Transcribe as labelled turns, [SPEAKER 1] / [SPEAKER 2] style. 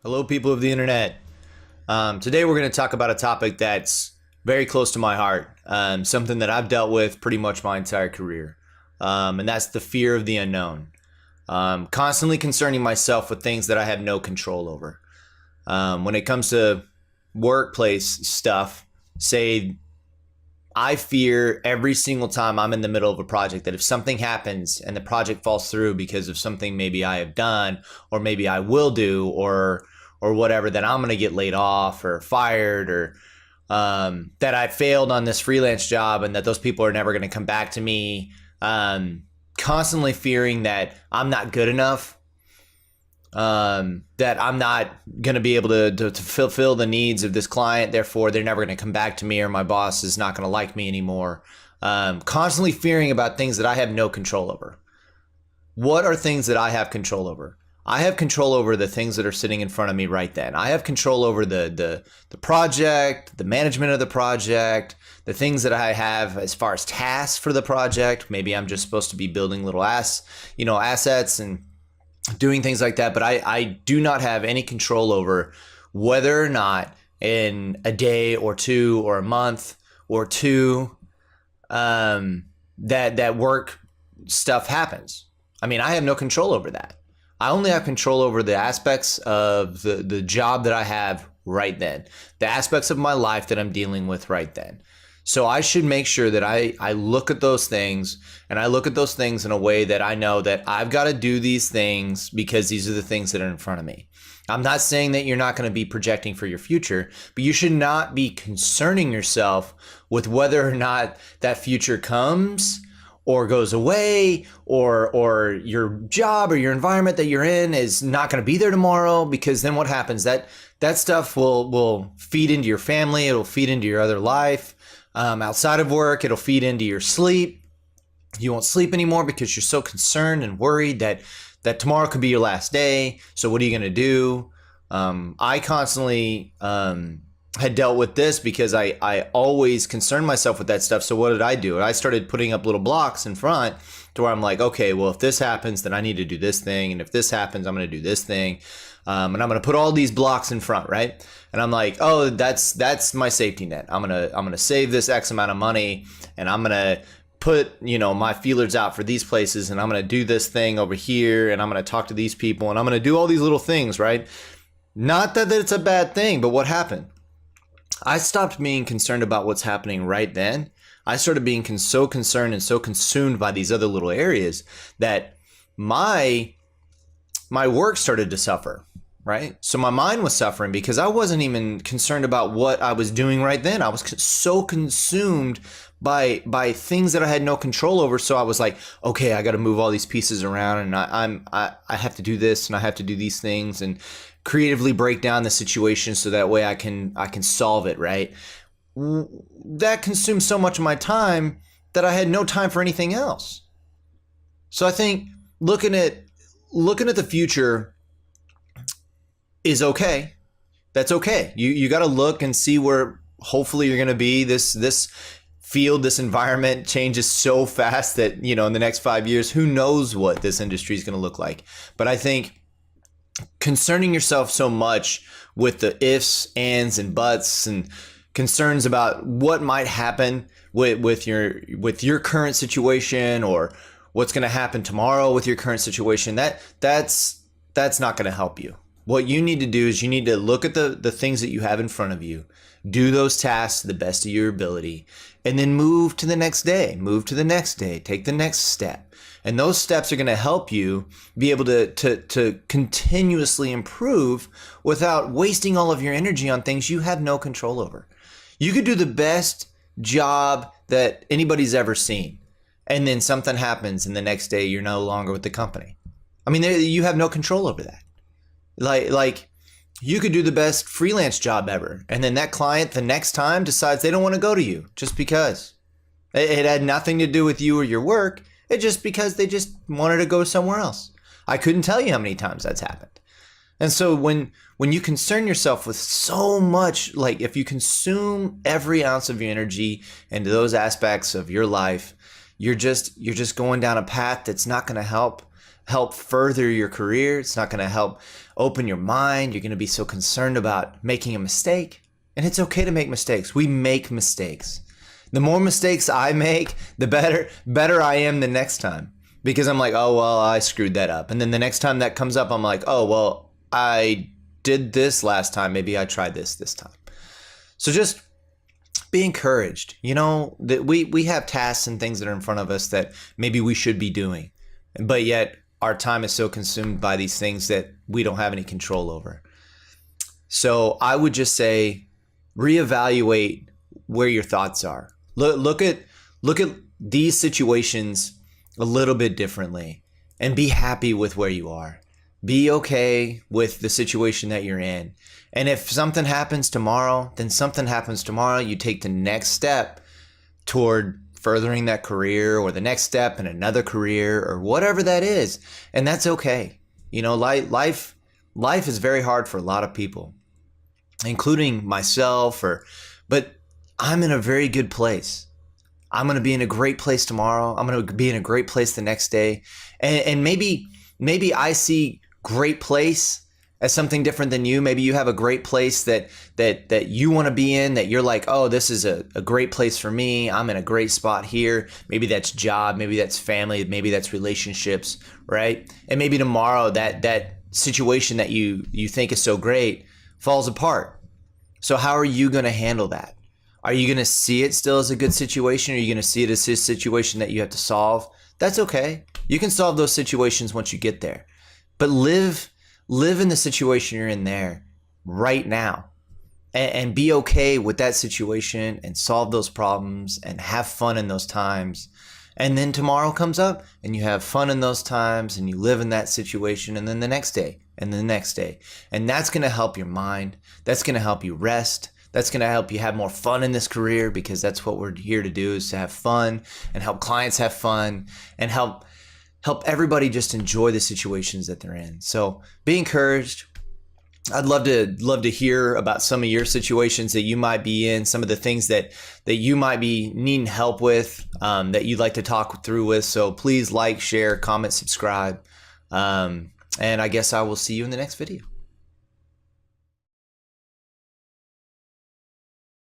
[SPEAKER 1] Hello, people of the internet. Today we're going to talk about a topic that's very close to my heart, something that I've dealt with pretty much my entire career, and that's the fear of the unknown. Constantly concerning myself with things that I have no control over. When it comes to workplace stuff, say I fear every single time I'm in the middle of a project that if something happens and the project falls through because of something maybe I have done or maybe I will do or whatever, that I'm going to get laid off or fired or that I failed on this freelance job and that those people are never going to come back to me. Constantly fearing that I'm not good enough, that I'm not going to be able to fulfill the needs of this client. Therefore, they're never going to come back to me or my boss is not going to like me anymore. Constantly fearing about things that I have no control over. What are things that I have control over? I have control over the things that are sitting in front of me right then. I have control over the project, the management of the project, the things that I have as far as tasks for the project. Maybe I'm just supposed to be building little assets and doing things like that. But I do not have any control over whether or not in a day or two or a month or two that work stuff happens. I mean, I have no control over that. I only have control over the aspects of the job that I have right then, the aspects of my life that I'm dealing with right then. So I should make sure that I look at those things, and I look at those things in a way that I know that I've got to do these things because these are the things that are in front of me. I'm not saying that you're not going to be projecting for your future, but you should not be concerning yourself with whether or not that future comes or goes away, or your job or your environment that you're in is not going to be there tomorrow, because then what happens? That stuff will feed into your family. It'll feed into your other life. Outside of work, it'll feed into your sleep. You won't sleep anymore because you're so concerned and worried that tomorrow could be your last day. So what are you going to do? I constantly had dealt with this because I always concerned myself with that stuff. So what did I do? I started putting up little blocks in front to where I'm like, okay, well, if this happens, then I need to do this thing. And if this happens, I'm going to do this thing. And I'm going to put all these blocks in front, right? And I'm like, oh, that's my safety net. I'm going to save this X amount of money, and I'm going to put, my feelers out for these places, and I'm going to do this thing over here, and I'm going to talk to these people, and I'm going to do all these little things, right? Not that it's a bad thing, but what happened? I stopped being concerned about what's happening right then. I started being so concerned and so consumed by these other little areas that my work started to suffer, right? So my mind was suffering because I wasn't even concerned about what I was doing right then. I was so consumed by things that I had no control over. So I was like, okay, I got to move all these pieces around, and I have to do this, and I have to do these things, and creatively break down the situation so that way I can solve it, right? That consumed so much of my time that I had no time for anything else. So I think looking at the future is okay. That's okay. You got to look and see where hopefully you're going to be. This field, this environment changes so fast that, in the next 5 years, who knows what this industry is going to look like. But I think concerning yourself so much with the ifs, ands, and buts, and concerns about what might happen with your current situation, or what's going to happen tomorrow with your current situation, that's not going to help you. What you need to do is you need to look at the things that you have in front of you, do those tasks to the best of your ability, and then move to the next day, take the next step. And those steps are going to help you be able to continuously improve without wasting all of your energy on things you have no control over. You could do the best job that anybody's ever seen, and then something happens and the next day you're no longer with the company. I mean, you have no control over that. Like you could do the best freelance job ever, and then that client the next time decides they don't want to go to you just because. It had nothing to do with you or your work. It's just because they just wanted to go somewhere else. I couldn't tell you how many times that's happened. And so when you concern yourself with so much, like if you consume every ounce of your energy into those aspects of your life, you're just going down a path that's not going to help. help further your career. It's not going to help open your mind. You're going to be so concerned about making a mistake. And it's okay to make mistakes. We make mistakes. The more mistakes I make, the better I am the next time. Because I'm like, oh, well, I screwed that up. And then the next time that comes up, I'm like, oh, well, I did this last time. Maybe I tried this time. So just be encouraged. You know, that we have tasks and things that are in front of us that maybe we should be doing. But yet our time is so consumed by these things that we don't have any control over. So I would just say, reevaluate where your thoughts are. Look at these situations a little bit differently and be happy with where you are. Be okay with the situation that you're in. And if something happens tomorrow, then something happens tomorrow. You take the next step toward furthering that career, or the next step in another career, or whatever that is. And that's okay. You know, life is very hard for a lot of people, including myself, but I'm in a very good place. I'm going to be in a great place tomorrow. I'm going to be in a great place the next day. And maybe I see great place as something different than you. Maybe you have a great place that you want to be in, that you're like, oh, this is a great place for me. I'm in a great spot here. Maybe that's job, maybe that's family, maybe that's relationships, right? And maybe tomorrow that situation that you think is so great falls apart. So how are you going to handle that? Are you going to see it still as a good situation? Or are you going to see it as a situation that you have to solve? That's okay. You can solve those situations once you get there. But live in the situation you're in there right now, and be okay with that situation and solve those problems and have fun in those times. And then tomorrow comes up and you have fun in those times and you live in that situation, and then the next day and the next day. And that's going to help your mind. That's going to help you rest. That's going to help you have more fun in this career, because that's what we're here to do, is to have fun and help clients have fun and help everybody just enjoy the situations that they're in. So be encouraged. I'd love to hear about some of your situations that you might be in, some of the things that you might be needing help with, that you'd like to talk through with. So please like, share, comment, subscribe. And I guess I will see you in the next video.